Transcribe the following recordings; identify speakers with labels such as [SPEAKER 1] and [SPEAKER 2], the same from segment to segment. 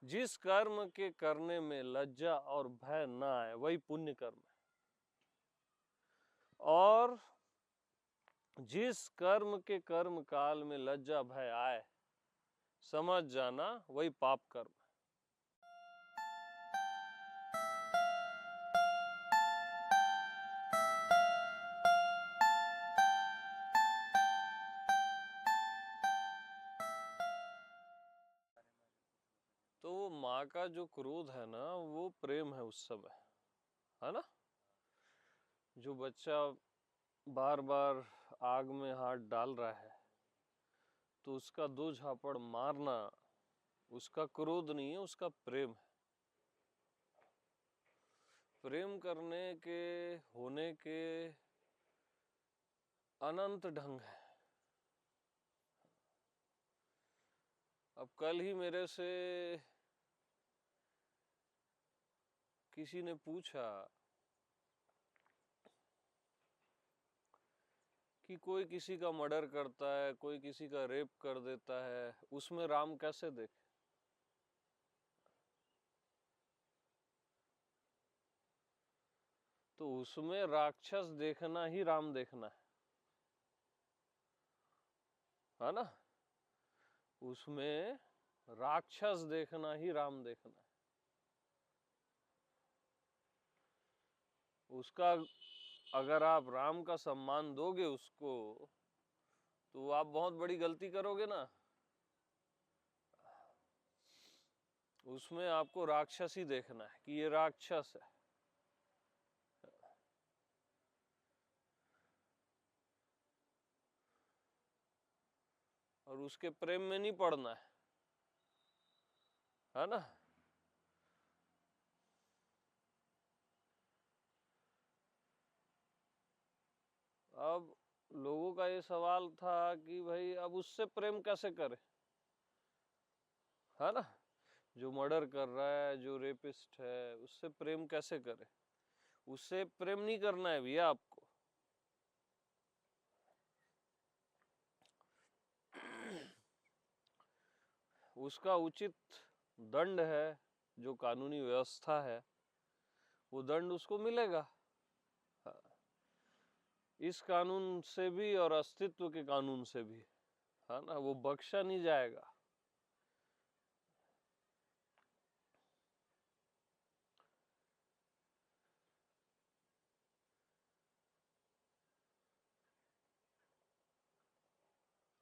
[SPEAKER 1] जिस कर्म के करने में लज्जा और भय न आए वही पुण्य कर्म है, और जिस कर्म के कर्म काल में लज्जा भय आए समझ जाना वही पाप कर्म है। तो वो माँ का जो क्रोध है ना वो प्रेम है उस समय, है ना। जो बच्चा बार बार आग में हाथ डाल रहा है तो उसका दो झापड़ मारना उसका क्रोध नहीं है, उसका प्रेम है। प्रेम करने के होने के अनंत ढंग है। अब कल ही मेरे से किसी ने पूछा कि कोई किसी का मर्डर करता है, कोई किसी का रेप कर देता है, उसमें राम कैसे देखे। तो उसमें राक्षस देखना ही राम देखना है ना। उसमें राक्षस देखना ही राम देखना है। उसका अगर आप राम का सम्मान दोगे उसको तो आप बहुत बड़ी गलती करोगे ना। उसमें आपको राक्षस ही देखना है कि ये राक्षस है। और उसके प्रेम में नहीं पड़ना है ना। अब लोगों का ये सवाल था कि भाई अब उससे प्रेम कैसे करे, है ना। जो मर्डर कर रहा है, जो रेपिस्ट है, उससे प्रेम कैसे करे। उससे प्रेम नहीं करना है भैया आपको। उसका उचित दंड है, जो कानूनी व्यवस्था है वो दंड उसको मिलेगा। इस कानून से भी और अस्तित्व के कानून से भी, है ना, वो बख्शा नहीं जाएगा।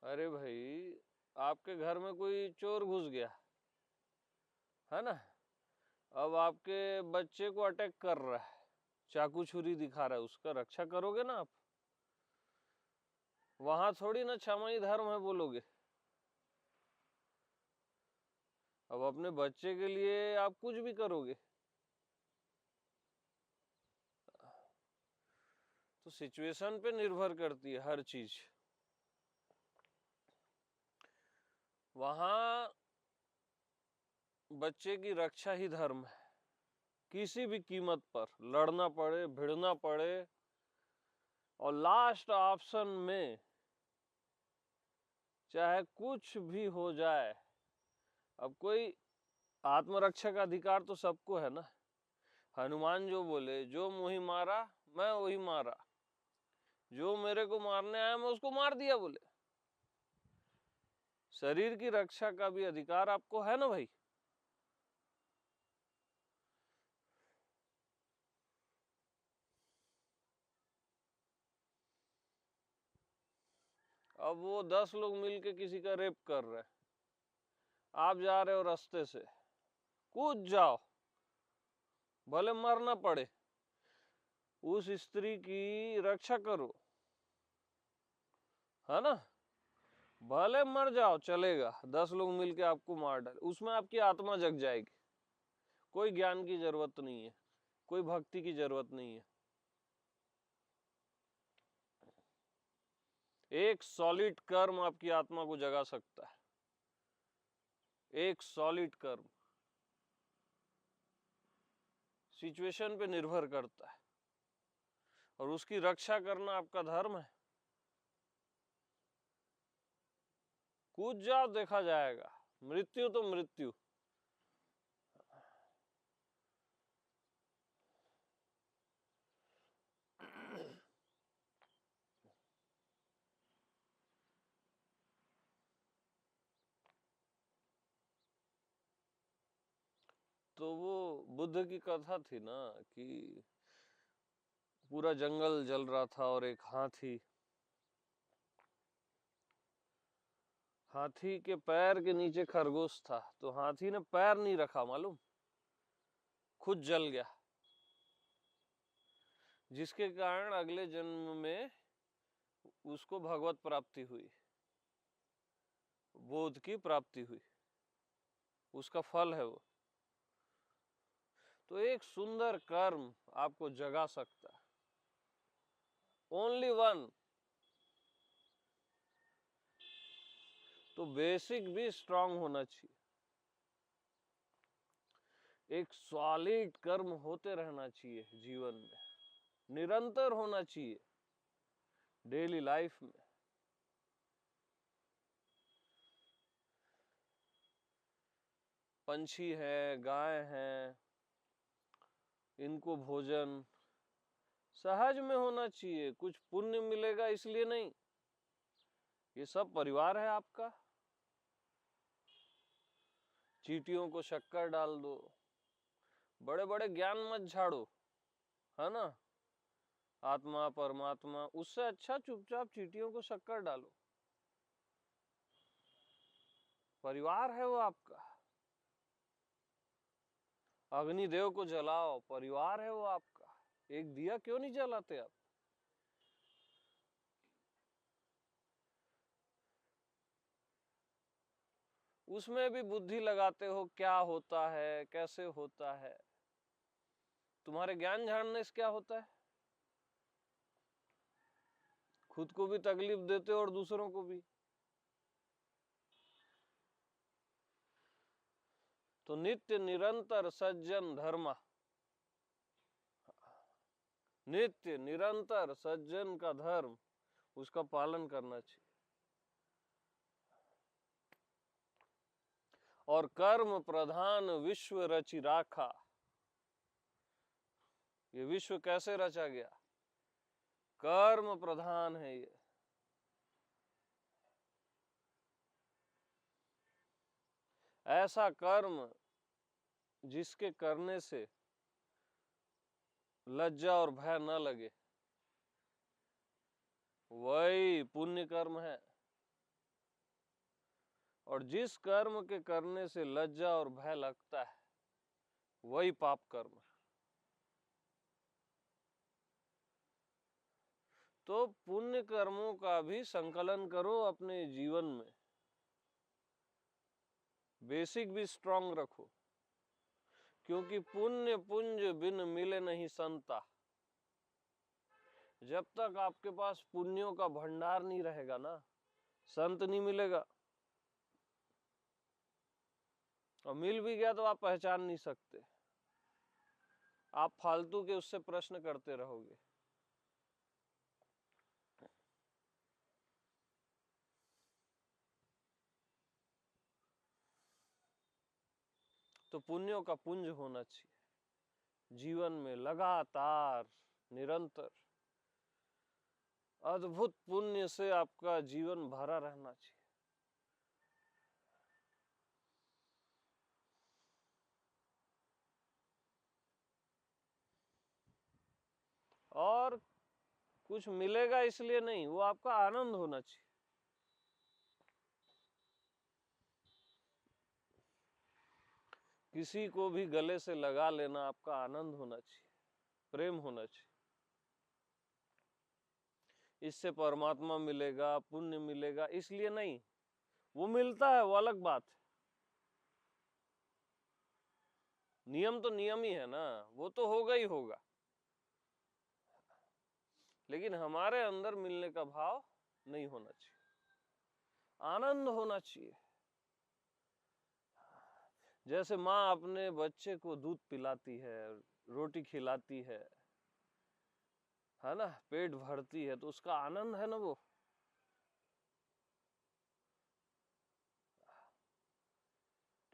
[SPEAKER 1] अरे भाई आपके घर में कोई चोर घुस गया, है ना। अब आपके बच्चे को अटैक कर रहा है, चाकू छुरी दिखा रहा है, उसका रक्षा करोगे ना आप। वहां थोड़ी ना क्षमाई धर्म है बोलोगे। अब अपने बच्चे के लिए आप कुछ भी करोगे। तो सिचुएशन पे निर्भर करती है हर चीज। वहां बच्चे की रक्षा ही धर्म है, किसी भी कीमत पर लड़ना पड़े, भिड़ना पड़े। और लास्ट ऑप्शन में चाहे कुछ भी हो जाए, अब कोई आत्मरक्षा का अधिकार तो सबको है ना। हनुमान जो बोले, जो मुही मारा मैं वही मारा, जो मेरे को मारने आया मैं उसको मार दिया बोले। शरीर की रक्षा का भी अधिकार आपको है ना भाई। अब वो 10 लोग मिलके किसी का रेप कर रहे हैं, आप जा रहे हो रास्ते से, कूद जाओ, भले मरना पड़े, उस स्त्री की रक्षा करो, है ना। भले मर जाओ चलेगा, 10 लोग मिलके आपको मार डाले, उसमें आपकी आत्मा जग जाएगी। कोई ज्ञान की जरूरत नहीं है, कोई भक्ति की जरूरत नहीं है। एक सॉलिड कर्म आपकी आत्मा को जगा सकता है, एक सॉलिड कर्म। सिचुएशन पे निर्भर करता है, और उसकी रक्षा करना आपका धर्म है। कूद जाओ, देखा जाएगा, मृत्यु तो मृत्यु। बुद्ध की कथा थी ना कि पूरा जंगल जल रहा था और एक हाथी के पैर के नीचे खरगोश था, तो हाथी ने पैर नहीं रखा, मालूम, खुद जल गया, जिसके कारण अगले जन्म में उसको भगवत प्राप्ति हुई, बोध की प्राप्ति हुई, उसका फल है वो। तो एक सुंदर कर्म आपको जगा सकता है, ओनली वन। तो बेसिक भी स्ट्रांग होना चाहिए, एक सॉलिड कर्म होते रहना चाहिए जीवन में, निरंतर होना चाहिए डेली लाइफ में। पंछी है, गाय है, इनको भोजन सहज में होना चाहिए, कुछ पुण्य मिलेगा इसलिए नहीं, ये सब परिवार है आपका। चींटियों को शक्कर डाल दो, बड़े बड़े ज्ञान मत झाड़ो, है ना, आत्मा परमात्मा, उससे अच्छा चुपचाप चींटियों को शक्कर डालो, परिवार है वो आपका। अग्निदेव को जलाओ, परिवार है वो आपका, एक दिया क्यों नहीं जलाते आप? उसमें भी बुद्धि लगाते हो, क्या होता है, कैसे होता है, तुम्हारे ज्ञान झाड़ने से क्या होता है? खुद को भी तकलीफ देते हो और दूसरों को भी। तो नित्य निरंतर सज्जन धर्म, नित्य निरंतर सज्जन का धर्म, उसका पालन करना चाहिए। और कर्म प्रधान विश्व रचि राखा, ये विश्व कैसे रचा गया? कर्म प्रधान है ये। ऐसा कर्म जिसके करने से लज्जा और भय न लगे, वही पुण्य कर्म है। और जिस कर्म के करने से लज्जा और भय लगता है, वही पाप कर्म है। तो पुण्य कर्मों का भी संकलन करो अपने जीवन में, बेसिक भी स्ट्रांग रखो, क्योंकि पुण्य पुंज बिन मिले नहीं संता। जब तक आपके पास पुण्यों का भंडार नहीं रहेगा ना, संत नहीं मिलेगा, और मिल भी गया तो आप पहचान नहीं सकते, आप फालतू के उससे प्रश्न करते रहोगे। तो पुण्यों का पुंज होना चाहिए जीवन में, लगातार निरंतर अद्भुत पुण्य से आपका जीवन भरा रहना चाहिए। और कुछ मिलेगा इसलिए नहीं, वो आपका आनंद होना चाहिए। किसी को भी गले से लगा लेना आपका आनंद होना चाहिए, प्रेम होना चाहिए। इससे परमात्मा मिलेगा, पुण्य मिलेगा इसलिए नहीं, वो मिलता है, वो अलग बात है। नियम तो नियम ही है ना, वो तो होगा ही होगा, लेकिन हमारे अंदर मिलने का भाव नहीं होना चाहिए, आनंद होना चाहिए। जैसे माँ अपने बच्चे को दूध पिलाती है, रोटी खिलाती है ना, पेट भरती है, तो उसका आनंद है ना वो।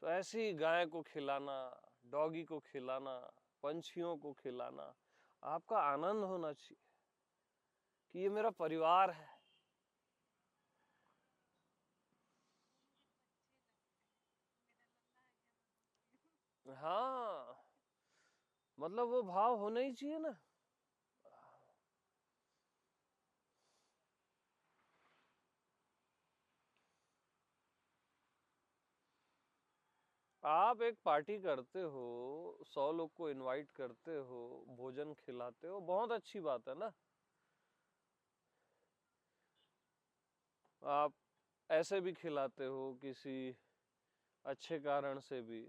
[SPEAKER 1] तो ऐसी गाय को खिलाना, डॉगी को खिलाना, पंछियों को खिलाना, आपका आनंद होना चाहिए कि ये मेरा परिवार है। हाँ, मतलब वो भाव होना ही चाहिए ना। आप एक पार्टी करते हो, 100 लोग को इनवाइट करते हो, भोजन खिलाते हो, बहुत अच्छी बात है ना। आप ऐसे भी खिलाते हो किसी अच्छे कारण से भी,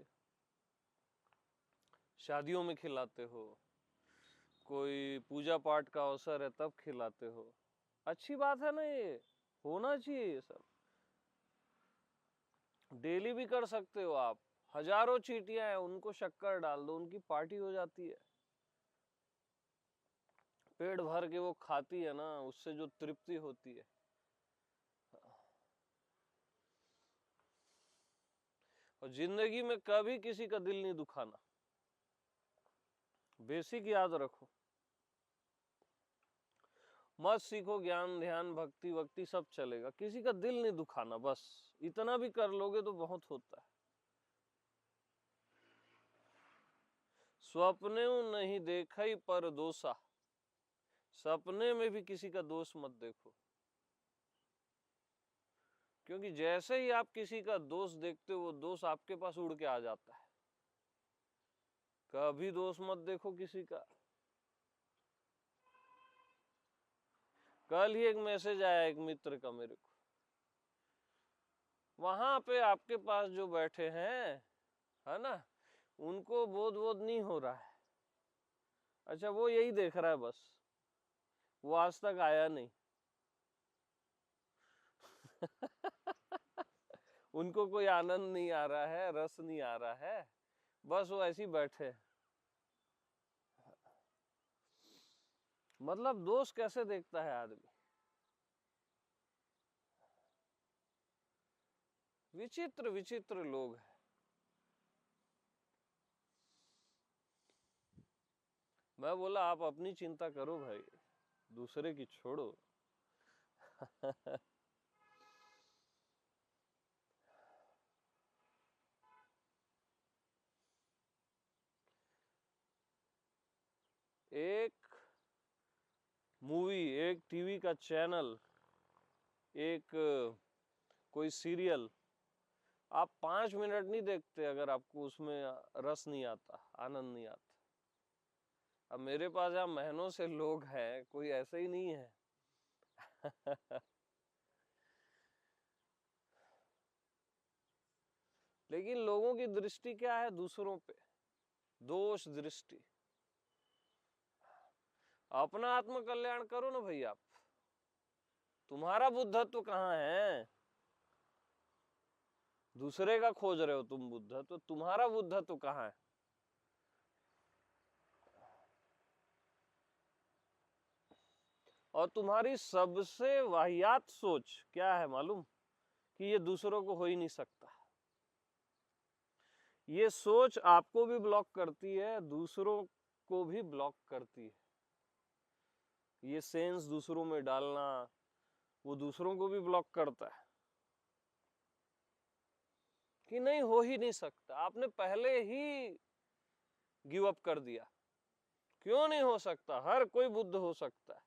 [SPEAKER 1] शादियों में खिलाते हो, कोई पूजा पाठ का अवसर है तब खिलाते हो, अच्छी बात है ना, ये होना चाहिए ये सब। डेली भी कर सकते हो आप, हजारों चींटियां हैं उनको शक्कर डाल दो, उनकी पार्टी हो जाती है। पेट भर के वो खाती है ना, उससे जो तृप्ति होती है। और जिंदगी में कभी किसी का दिल नहीं दुखाना, बेसिक याद रखो। मत सीखो ज्ञान ध्यान भक्ति वक्ति सब चलेगा, किसी का दिल नहीं दुखाना, बस इतना भी कर लोगे तो बहुत होता है। स्वप्ने नहीं देखा पर दोषा, सपने में भी किसी का दोष मत देखो, क्योंकि जैसे ही आप किसी का दोष देखते हो वो दोष आपके पास उड़ के आ जाता है। कभी दोष मत देखो किसी का। कल ही एक मैसेज आया एक मित्र का मेरे को, वहां पे आपके पास जो बैठे हैं है ना, उनको बोध बोध नहीं हो रहा है। अच्छा, वो यही देख रहा है बस, वो आज तक आया नहीं। उनको कोई आनंद नहीं आ रहा है, रस नहीं आ रहा है, बस वो ऐसे ही बैठे। मतलब दोष कैसे देखता है आदमी, विचित्र विचित्र लोग हैं। मैं बोला आप अपनी चिंता करो भाई, दूसरे की छोड़ो। एक मूवी, एक टीवी का चैनल, एक कोई सीरियल, आप 5 मिनट नहीं देखते अगर आपको उसमें रस नहीं आता, आनंद नहीं आता। अब मेरे पास यहाँ महीनों से लोग हैं, कोई ऐसे ही नहीं है। लेकिन लोगों की दृष्टि क्या है दूसरों पे, दोष दृष्टि। अपना आत्म कल्याण करो ना भाई आप, तुम्हारा बुद्धत्व कहाँ है? दूसरे का खोज रहे हो तुम बुद्धत्व, तुम्हारा बुद्धत्व कहाँ है? और तुम्हारी सबसे वाहियात सोच क्या है मालूम? कि ये दूसरों को हो ही नहीं सकता। ये सोच आपको भी ब्लॉक करती है, दूसरों को भी ब्लॉक करती है। ये सेंस दूसरों में डालना, वो दूसरों को भी ब्लॉक करता है कि नहीं, हो ही नहीं सकता। आपने पहले ही गिव अप कर दिया। क्यों नहीं हो सकता? हर कोई बुद्ध हो सकता है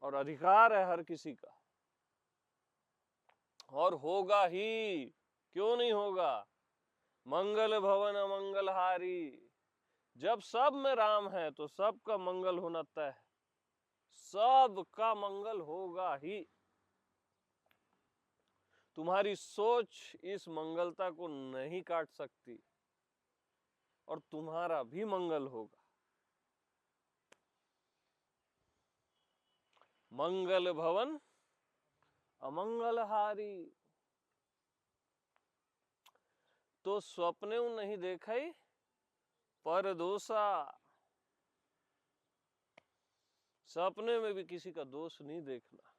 [SPEAKER 1] और अधिकार है हर किसी का, और होगा ही, क्यों नहीं होगा? मंगल भवन अमंगल हारी, जब सब में राम है तो सबका मंगल होना तय है, सबका मंगल होगा ही। तुम्हारी सोच इस मंगलता को नहीं काट सकती और तुम्हारा भी मंगल होगा। मंगल भवन अमंगल हारी, तो स्वप्ने नहीं देखई पर दोषा, सपने में भी किसी का दोष नहीं देखना।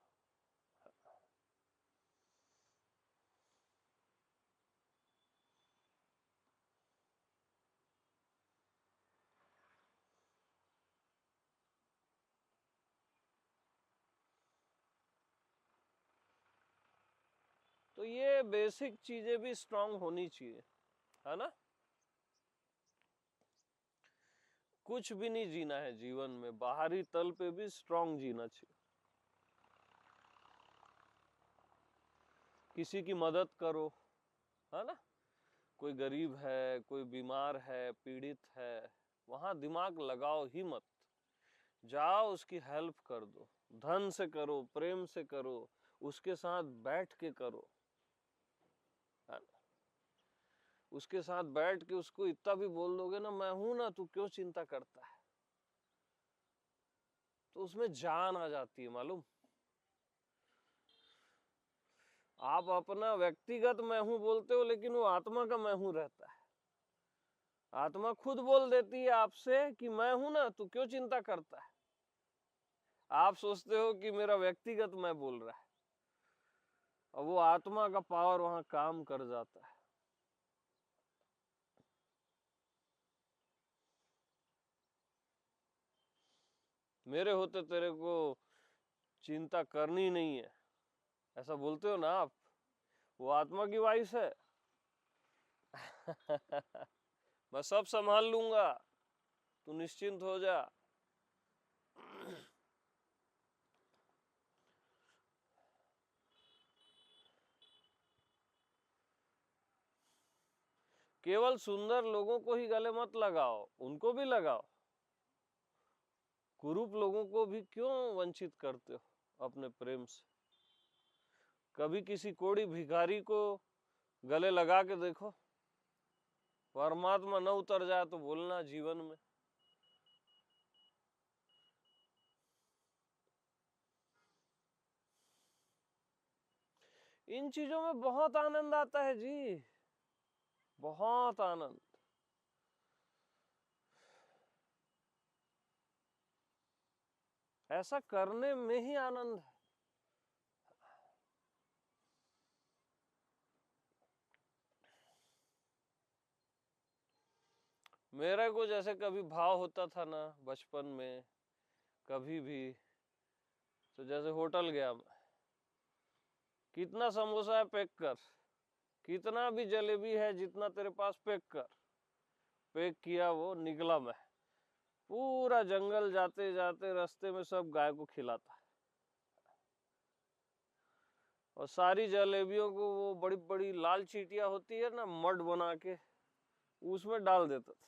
[SPEAKER 1] तो ये बेसिक चीजें भी स्ट्रांग होनी चाहिए, है ना। कुछ भी नहीं जीना है जीवन में, बाहरी तल पे भी स्ट्रांग जीना चाहिए। किसी की मदद करो, है ना, कोई गरीब है, कोई बीमार है, पीड़ित है, वहां दिमाग लगाओ ही मत, जाओ उसकी हेल्प कर दो, धन से करो, प्रेम से करो, उसके साथ बैठ के करो, है ना? उसके साथ बैठ के उसको इतना भी बोल दोगे ना, मैं हूं ना, तू क्यों चिंता करता है, तो उसमें जान आ जाती है मालूम। आप अपना व्यक्तिगत मैं हूं बोलते हो, लेकिन वो आत्मा का मैं हूं रहता है। आत्मा खुद बोल देती है आपसे कि मैं हूं ना, तू क्यों चिंता करता है। आप सोचते हो कि मेरा व्यक्तिगत मैं बोल रहा है, और वो आत्मा का पावर वहां काम कर जाता है। मेरे होते तेरे को चिंता करनी नहीं है, ऐसा बोलते हो ना आप, वो आत्मा की वॉइस है। मैं सब संभाल लूंगा, तू निश्चिंत हो जा। केवल सुंदर लोगों को ही गले मत लगाओ, उनको भी लगाओ। कुरूप लोगों को भी क्यों वंचित करते हो अपने प्रेम से। कभी किसी कोड़ी भिखारी को गले लगा के देखो, परमात्मा न उतर जाए तो बोलना जीवन में। इन चीजों में बहुत आनंद आता है जी, बहुत आनंद। ऐसा करने में ही आनंद है। मेरे को जैसे कभी भाव होता था ना बचपन में, कभी भी, तो जैसे होटल गया मैं, कितना समोसा है पैक कर, कितना भी जलेबी है जितना तेरे पास पैक कर, पैक किया, वो निकला मैं, पूरा जंगल जाते जाते रास्ते में सब गाय को खिलाता, और सारी जलेबियों को वो बड़ी बड़ी लाल चीटियां होती है ना, मड बना के उसमें डाल देता था।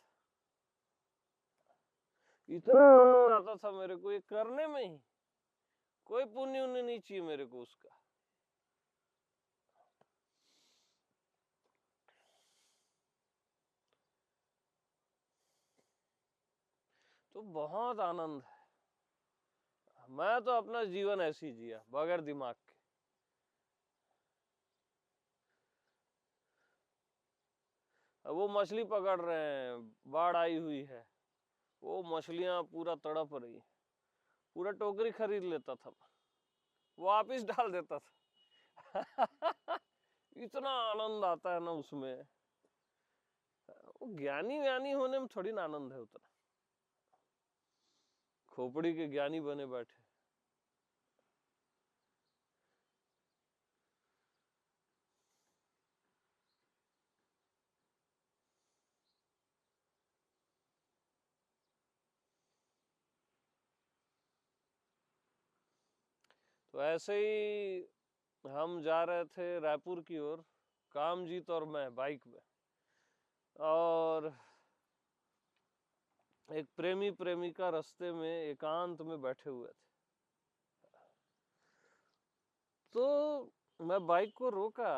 [SPEAKER 1] इतना आनंद आता था मेरे को ये करने में ही, कोई पुण्य उन्य नहीं चाहिए मेरे को उसका। तो बहुत आनंद है। मैं तो अपना जीवन ऐसे ही जिया बगैर दिमाग के। अब वो मछली पकड़ रहे हैं, बाढ़ आई हुई है, वो मछलियां पूरा तड़प रही है, पूरा टोकरी खरीद लेता था, वापिस डाल देता था। इतना आनंद आता है ना उसमें। वो ज्ञानी व्यानी होने में थोड़ी ना आनंद है उतना, खोपड़ी के ज्ञानी बने बैठे। तो ऐसे ही हम जा रहे थे रायपुर की ओर, कामजीत और मैं बाइक में, और एक प्रेमी प्रेमिका रास्ते में एकांत में बैठे हुए थे। तो मैं बाइक को रोका,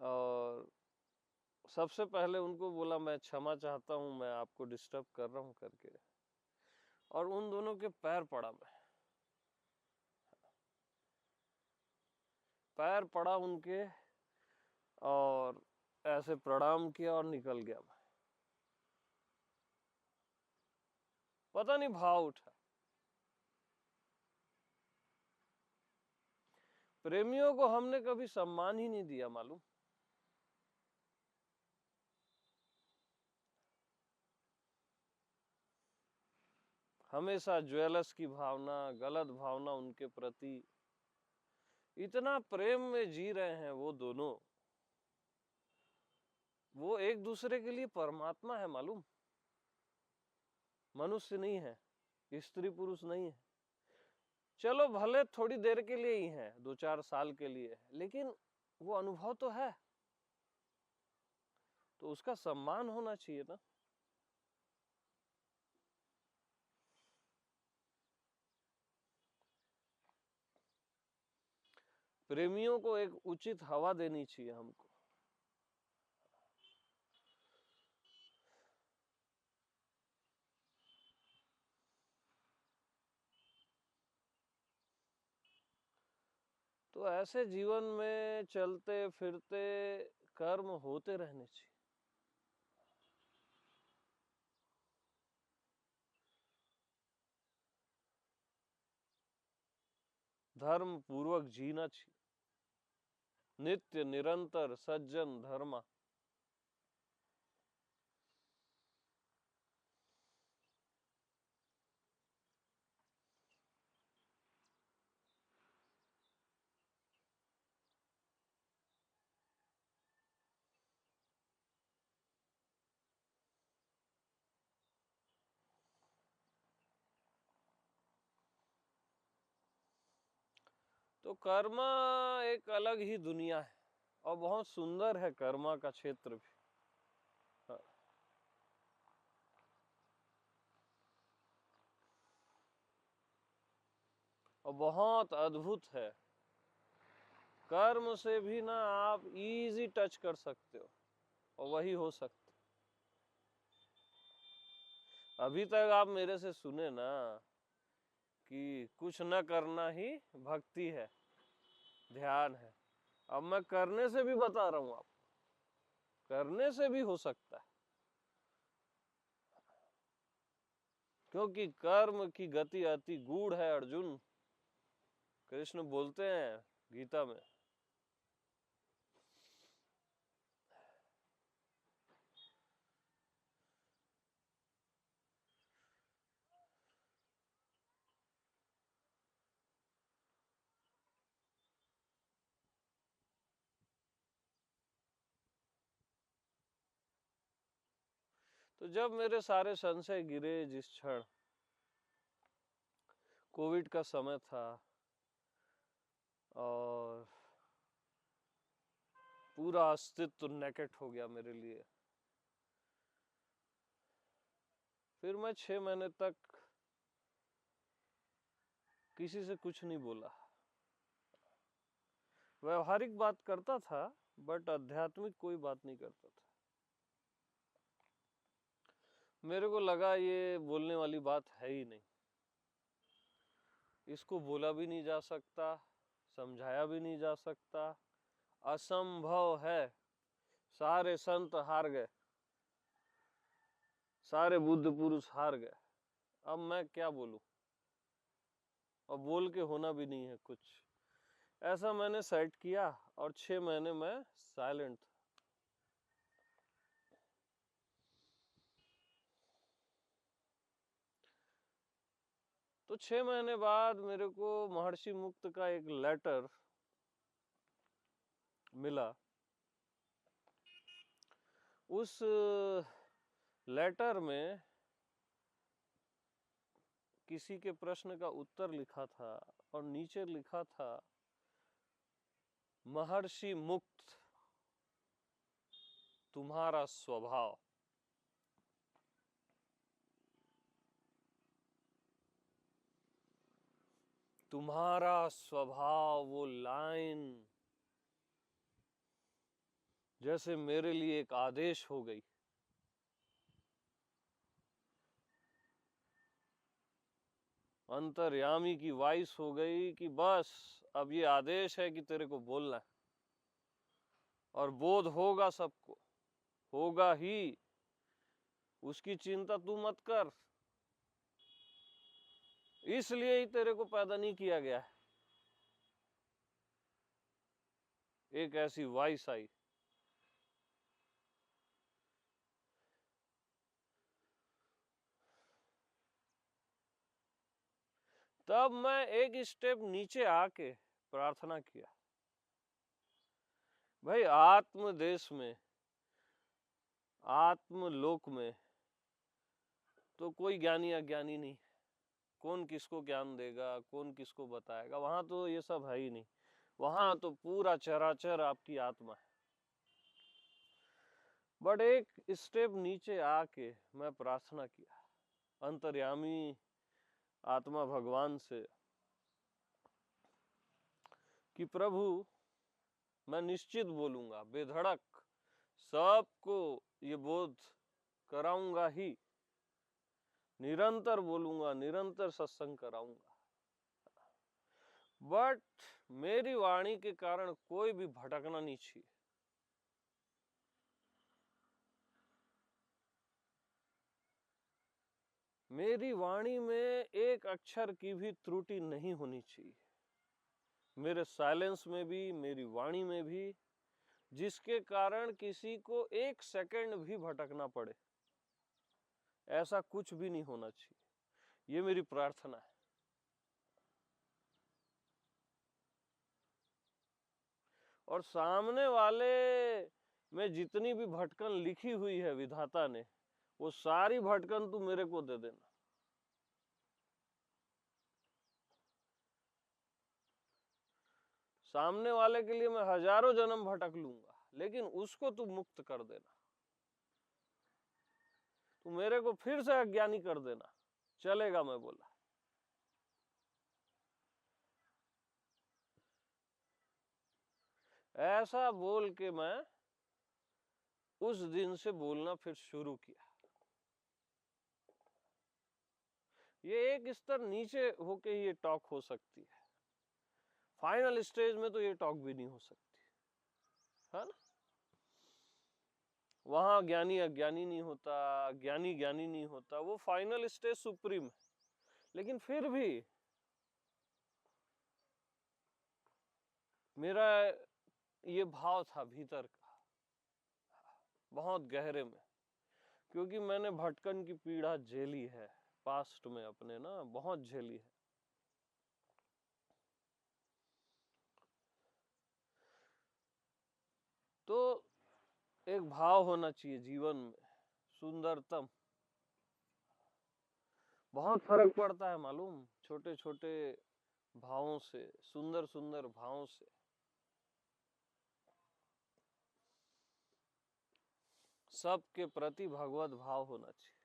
[SPEAKER 1] और सबसे पहले उनको बोला मैं क्षमा चाहता हूं, मैं आपको डिस्टर्ब कर रहा हूं करके, और उन दोनों के पैर पड़ा मैं, पैर पड़ा उनके, और ऐसे प्रणाम किया और निकल गया मैं। पता नहीं भाव उठा। प्रेमियों को हमने कभी सम्मान ही नहीं दिया मालूम। हमेशा ज्वेलर्स की भावना, गलत भावना उनके प्रति, इतना प्रेम में जी रहे हैं वो दोनों, वो एक दूसरे के लिए परमात्मा है मालूम। मनुष्य नहीं है, स्त्री पुरुष नहीं है। चलो भले थोड़ी देर के लिए ही है, 2-4 साल के लिए है, लेकिन वो अनुभव तो है, तो उसका सम्मान होना चाहिए ना। प्रेमियों को एक उचित हवा देनी चाहिए हमको। तो ऐसे जीवन में चलते फिरते कर्म होते रहने चाहिए। धर्म पूर्वक जीना चाहिए, नित्य निरंतर सज्जन धर्मा। तो कर्मा एक अलग ही दुनिया है और बहुत सुंदर है कर्मा का क्षेत्र भी। हाँ। और बहुत अद्भुत है, कर्म से भी ना आप इजी टच कर सकते हो और वही हो सकता। अभी तक आप मेरे से सुने ना कि कुछ न करना ही भक्ति है, ध्यान है। अब मैं करने से भी बता रहा हूं, आप करने से भी हो सकता है, क्योंकि कर्म की गति अति गूढ़ है अर्जुन, कृष्ण बोलते हैं गीता में। तो जब मेरे सारे संशय गिरे, जिस क्षण कोविड का समय था और पूरा अस्तित्व नेकेट हो गया मेरे लिए, फिर मैं 6 महीने तक किसी से कुछ नहीं बोला। व्यवहारिक बात करता था बट आध्यात्मिक कोई बात नहीं करता था। मेरे को लगा ये बोलने वाली बात है ही नहीं, इसको बोला भी नहीं जा सकता, समझाया भी नहीं जा सकता, असंभव है। सारे संत हार गए, सारे बुद्ध पुरुष हार गए, अब मैं क्या बोलूं, और बोल के होना भी नहीं है कुछ। ऐसा मैंने सेट किया और 6 महीने में साइलेंट था। तो 6 महीने बाद मेरे को महर्षि मुक्त का एक लेटर मिला। उस लेटर में किसी के प्रश्न का उत्तर लिखा था और नीचे लिखा था, महर्षि मुक्त तुम्हारा स्वभाव। तुम्हारा स्वभाव, वो लाइन जैसे मेरे लिए एक आदेश हो गई। अंतर्यामी की वॉइस हो गई कि बस अब ये आदेश है कि तेरे को बोलना है, और बोध होगा सबको, होगा ही, उसकी चिंता तू मत कर, इसलिए ही तेरे को पैदा नहीं किया गया है। एक ऐसी वॉइस आई। तब मैं एक स्टेप नीचे आके प्रार्थना किया, भाई आत्म देश में, आत्म लोक में तो कोई ज्ञानी अज्ञानी नहीं, कौन किसको ज्ञान देगा, कौन किसको बताएगा, वहां तो ये सब है ही नहीं। वहां तो पूरा चराचर आपकी आत्मा है। बट एक स्टेप नीचे आके मैं प्रार्थना किया अंतर्यामी आत्मा भगवान से कि प्रभु मैं निश्चित बोलूंगा, बेधड़क सबको ये बोध कराऊंगा ही, निरंतर बोलूंगा, निरंतर सत्संग कराऊंगा, बट मेरी वाणी के कारण कोई भी भटकना नहीं चाहिए। मेरी वाणी में एक अक्षर की भी त्रुटि नहीं होनी चाहिए, मेरे साइलेंस में भी, मेरी वाणी में भी, जिसके कारण किसी को एक सेकंड भी भटकना पड़े, ऐसा कुछ भी नहीं होना चाहिए। ये मेरी प्रार्थना है। और सामने वाले में जितनी भी भटकन लिखी हुई है विधाता ने, वो सारी भटकन तू मेरे को दे देना। सामने वाले के लिए मैं हजारों जन्म भटक लूंगा, लेकिन उसको तू मुक्त कर देना, तू मेरे को फिर से अज्ञानी कर देना, चलेगा। मैं बोला ऐसा बोल के मैं उस दिन से बोलना फिर शुरू किया। ये एक स्तर नीचे होके ये टॉक हो सकती है, फाइनल स्टेज में तो ये टॉक भी नहीं हो सकती, है ना। वहां ज्ञानी अज्ञानी नहीं होता, ज्ञानी ज्ञानी नहीं होता, वो फाइनल स्टेज सुप्रीम है। लेकिन फिर भी मेरा ये भाव था भीतर का, बहुत गहरे में, क्योंकि मैंने भटकन की पीड़ा झेली है पास्ट में अपने ना, बहुत झेली है। तो एक भाव होना चाहिए जीवन में, सुंदरतम। बहुत फर्क पड़ता है मालूम, छोटे छोटे भावों से, सुंदर सुंदर भावों से। सबके प्रति भगवत भाव होना चाहिए।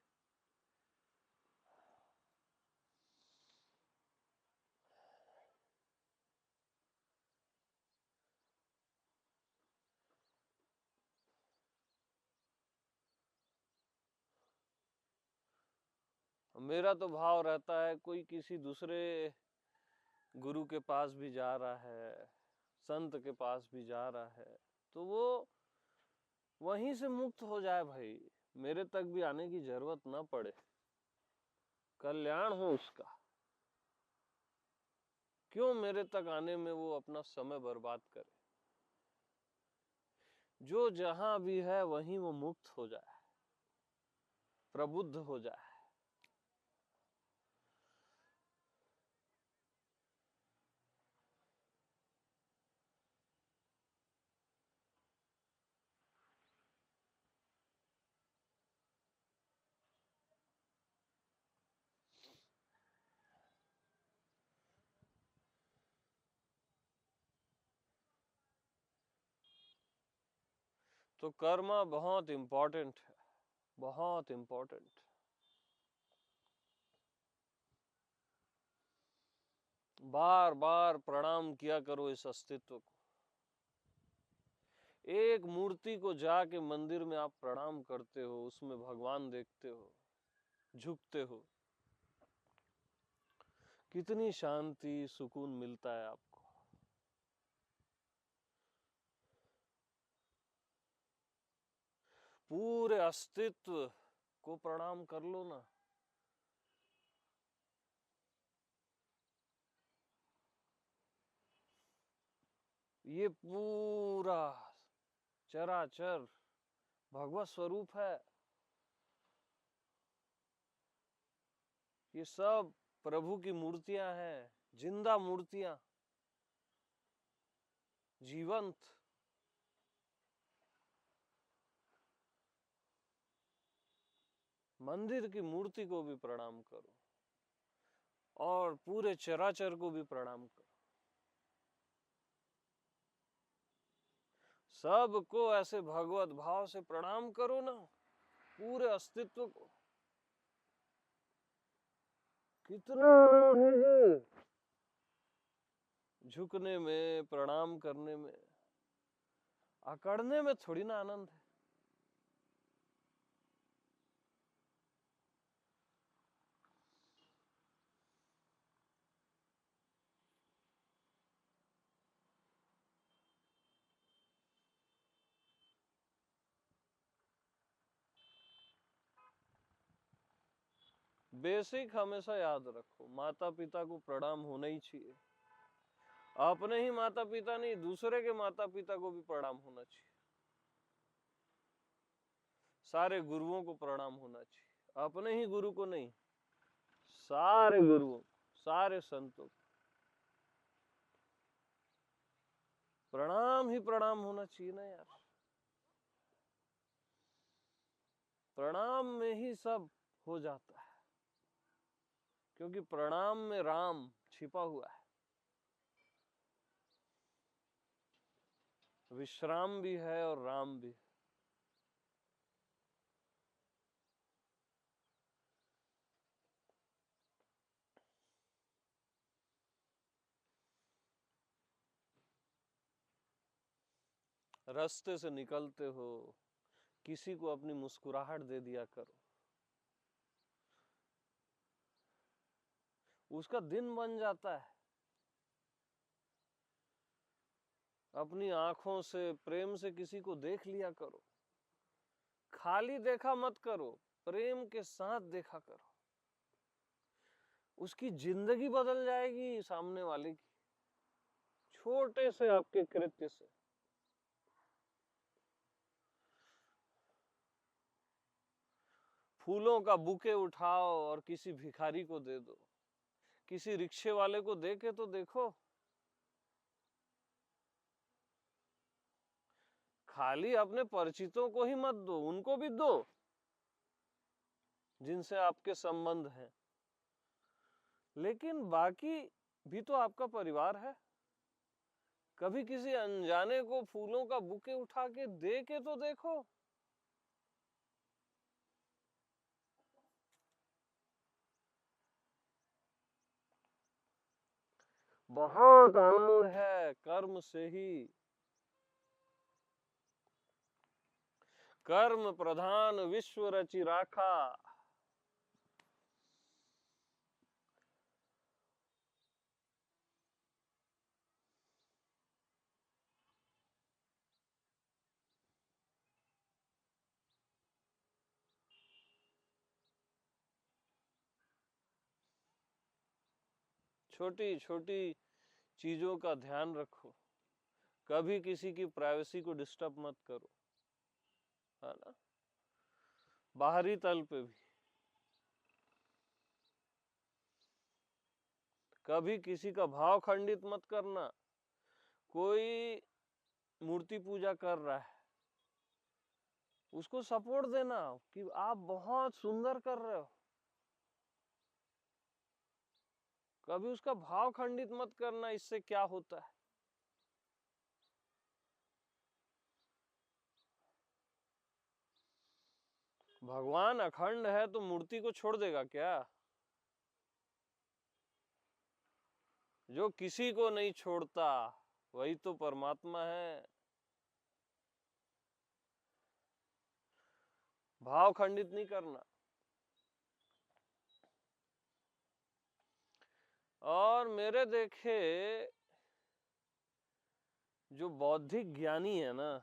[SPEAKER 1] मेरा तो भाव रहता है, कोई किसी दूसरे गुरु के पास भी जा रहा है, संत के पास भी जा रहा है, तो वो वहीं से मुक्त हो जाए भाई, मेरे तक भी आने की जरूरत ना पड़े, कल्याण हो उसका। क्यों मेरे तक आने में वो अपना समय बर्बाद करे। जो जहां भी है वहीं वो मुक्त हो जाए, प्रबुद्ध हो जाए। तो कर्म बहुत इंपॉर्टेंट है, बहुत इंपॉर्टेंट। बार बार प्रणाम किया करो इस अस्तित्व को। एक मूर्ति को जाके मंदिर में आप प्रणाम करते हो, उसमें भगवान देखते हो, झुकते हो, कितनी शांति सुकून मिलता है आपको। पूरे अस्तित्व को प्रणाम कर लो ना। ये पूरा चराचर भगवत स्वरूप है, ये सब प्रभु की मूर्तियां हैं, जिंदा मूर्तियां, जीवंत। मंदिर की मूर्ति को भी प्रणाम करो और पूरे चराचर को भी प्रणाम करो। सबको ऐसे भगवत भाव से प्रणाम करो ना, पूरे अस्तित्व को। कितना है झुकने में, प्रणाम करने में, अकड़ने में थोड़ी ना आनंद है। बेसिक हमेशा याद रखो, माता पिता को प्रणाम होना ही चाहिए। अपने ही माता पिता नहीं, दूसरे के माता पिता को भी प्रणाम होना चाहिए। सारे गुरुओं को प्रणाम होना चाहिए, अपने ही गुरु को नहीं, सारे गुरुओं, सारे संतों को प्रणाम ही प्रणाम होना चाहिए ना यार। प्रणाम में ही सब हो जाता है, क्योंकि प्रणाम में राम छिपा हुआ है। विश्राम भी है और राम भी है। रास्ते से निकलते हो, किसी को अपनी मुस्कुराहट दे दिया करो, उसका दिन बन जाता है। अपनी आंखों से प्रेम से किसी को देख लिया करो, खाली देखा मत करो, प्रेम के साथ देखा करो। उसकी जिंदगी बदल जाएगी सामने वाले की, छोटे से आपके कृत्य से। फूलों का बुके उठाओ और किसी भिखारी को दे दो, किसी रिक्शे वाले को दे के तो देखो। खाली अपने परिचितों को ही मत दो, उनको भी दो जिनसे आपके संबंध हैं, लेकिन बाकी भी तो आपका परिवार है। कभी किसी अनजाने को फूलों का बुके उठा के दे के तो देखो। बहुत आनंद है कर्म से ही। कर्म प्रधान विश्व रचि राखा। छोटी छोटी चीजों का ध्यान रखो, कभी किसी की प्राइवेसी को डिस्टर्ब मत करो, है ना। बाहरी तल पे भी कभी किसी का भाव खंडित मत करना। कोई मूर्ति पूजा कर रहा है, उसको सपोर्ट देना कि आप बहुत सुंदर कर रहे हो। कभी उसका भाव खंडित मत करना, इससे क्या होता है। भगवान अखंड है तो मूर्ति को छोड़ देगा क्या? जो किसी को नहीं छोड़ता वही तो परमात्मा है। भाव खंडित नहीं करना। और मेरे देखे जो बौद्धिक ज्ञानी है ना,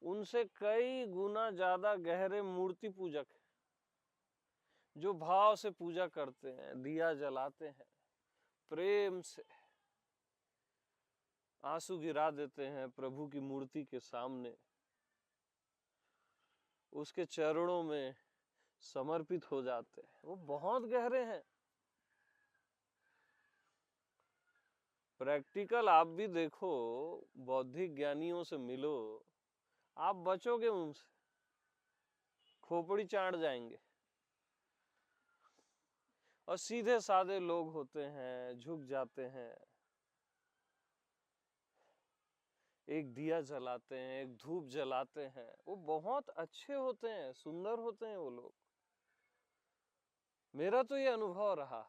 [SPEAKER 1] उनसे कई गुना ज्यादा गहरे मूर्ति पूजक है, जो भाव से पूजा करते हैं, दिया जलाते हैं, प्रेम से आंसू गिरा देते हैं प्रभु की मूर्ति के सामने, उसके चरणों में समर्पित हो जाते हैं। वो बहुत गहरे हैं। प्रैक्टिकल आप भी देखो, बौद्धिक ज्ञानियों से मिलो, आप बचोगे उनसे, खोपड़ी चाट जाएंगे। और सीधे साधे लोग होते हैं, झुक जाते हैं, एक दिया जलाते हैं, एक धूप जलाते हैं, वो बहुत अच्छे होते हैं, सुंदर होते हैं वो लोग। मेरा तो ये अनुभव रहा।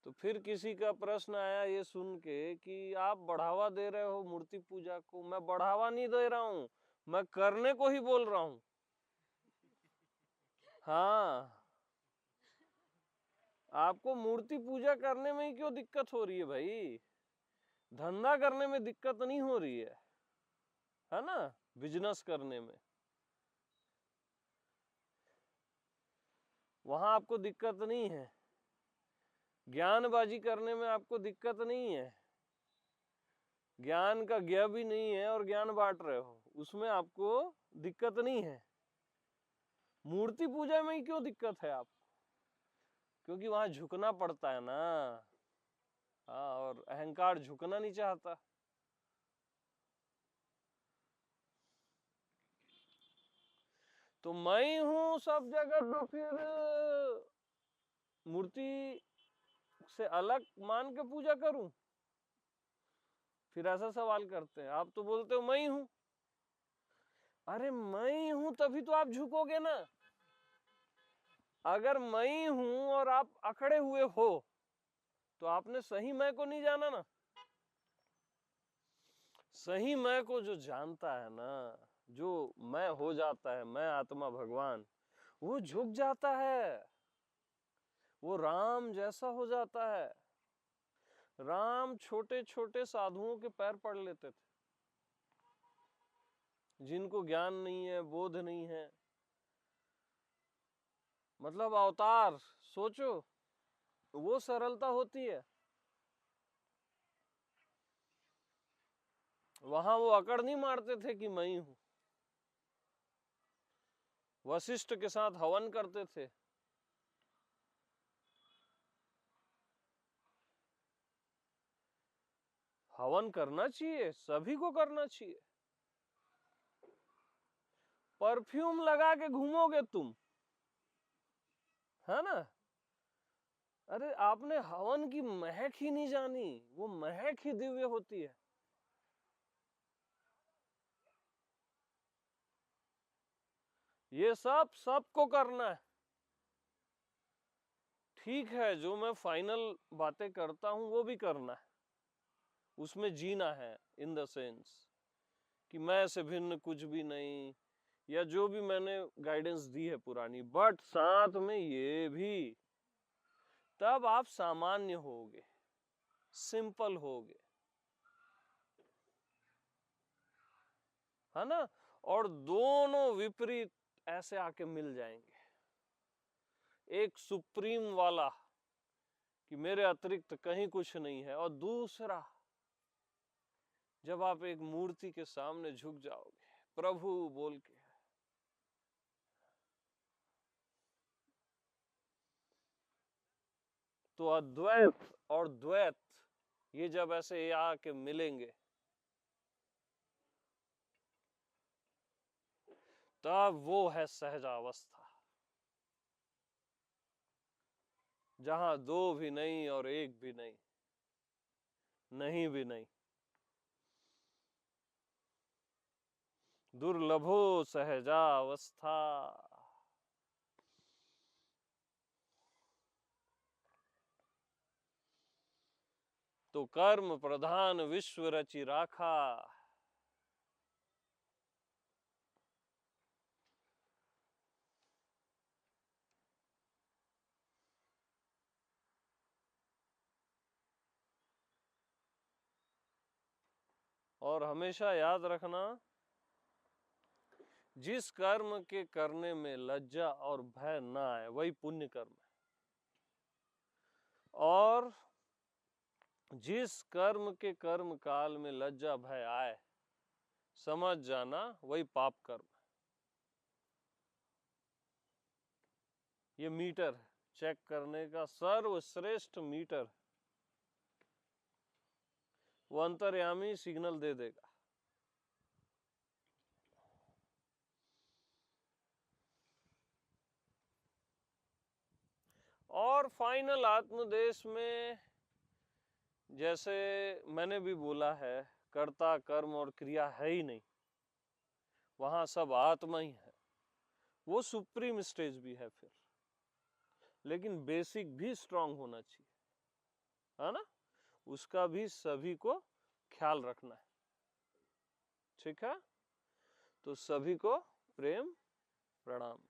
[SPEAKER 1] तो फिर किसी का प्रश्न आया ये सुन के कि आप बढ़ावा दे रहे हो मूर्ति पूजा को। मैं बढ़ावा नहीं दे रहा हूं, मैं करने को ही बोल रहा हूं। हाँ, आपको मूर्ति पूजा करने में ही क्यों दिक्कत हो रही है भाई? धंधा करने में दिक्कत नहीं हो रही है ना? बिजनेस करने में वहां आपको दिक्कत नहीं है, ज्ञानबाजी करने में आपको दिक्कत नहीं है, ज्ञान का ज्ञ भी नहीं है और ज्ञान बांट रहे हो, उसमें आपको दिक्कत नहीं है। मूर्ति पूजा में ही क्यों दिक्कत है आपको? क्योंकि वहां झुकना पड़ता है ना। हाँ, और अहंकार झुकना नहीं चाहता। तो मैं ही हूं सब जगह, तो फिर मूर्ति से अलग मान के पूजा करूं? फिर ऐसा सवाल करते हैं। आप तो बोलते हो मैं ही हूं। अरे मैं ही हूं तभी तो आप झुकोगे ना। अगर मैं ही हूं और आप अकड़े हुए हो तो आपने सही मैं को नहीं जाना ना। सही मैं को जो जानता है ना, जो मैं हो जाता है, मैं आत्मा भगवान, वो झुक जाता है, वो राम जैसा हो जाता है। राम छोटे छोटे साधुओं के पैर पड़ लेते थे, जिनको ज्ञान नहीं है, बोध नहीं है। मतलब अवतार सोचो, वो सरलता होती है। वहां वो अकड़ नहीं मारते थे कि मैं ही हूं। वशिष्ठ के साथ हवन करते थे। हवन करना चाहिए, सभी को करना चाहिए। परफ्यूम लगा के घूमोगे तुम, है ना? अरे आपने हवन की महक ही नहीं जानी, वो महक ही दिव्य होती है। ये सब सबको करना है। ठीक है, जो मैं फाइनल बातें करता हूं वो भी करना है, उसमें जीना है, इन द सेंस कि मैं से भिन्न कुछ भी नहीं, या जो भी मैंने गाइडेंस दी है पुरानी, बट साथ में ये भी, तब आप सामान्य होगे, सिंपल होगे, है ना? और दोनों विपरीत ऐसे आके मिल जाएंगे। एक सुप्रीम वाला कि मेरे अतिरिक्त कहीं कुछ नहीं है, और दूसरा जब आप एक मूर्ति के सामने झुक जाओगे प्रभु बोल के, तो अद्वैत और द्वैत ये जब ऐसे आके मिलेंगे, तब वो है सहजावस्था, जहां दो भी नहीं और एक भी नहीं, नहीं भी नहीं। दुर्लभो सहजावस्था। तो कर्म प्रधान विश्व रचि राखा। और हमेशा याद रखना, जिस कर्म के करने में लज्जा और भय ना आए वही पुण्य कर्म है, और जिस कर्म के कर्म काल में लज्जा भय आए, समझ जाना वही पाप कर्म है। ये मीटर है, चेक करने का सर्वश्रेष्ठ मीटर। वो अंतर्यामी सिग्नल दे देगा। और फाइनल आत्मदेश में जैसे मैंने भी बोला है, कर्ता कर्म और क्रिया है ही नहीं, वहां सब आत्मा ही है। वो सुप्रीम स्टेज भी है फिर, लेकिन बेसिक भी स्ट्रांग होना चाहिए, है ना? उसका भी सभी को ख्याल रखना है। ठीक है, तो सभी को प्रेम प्रणाम।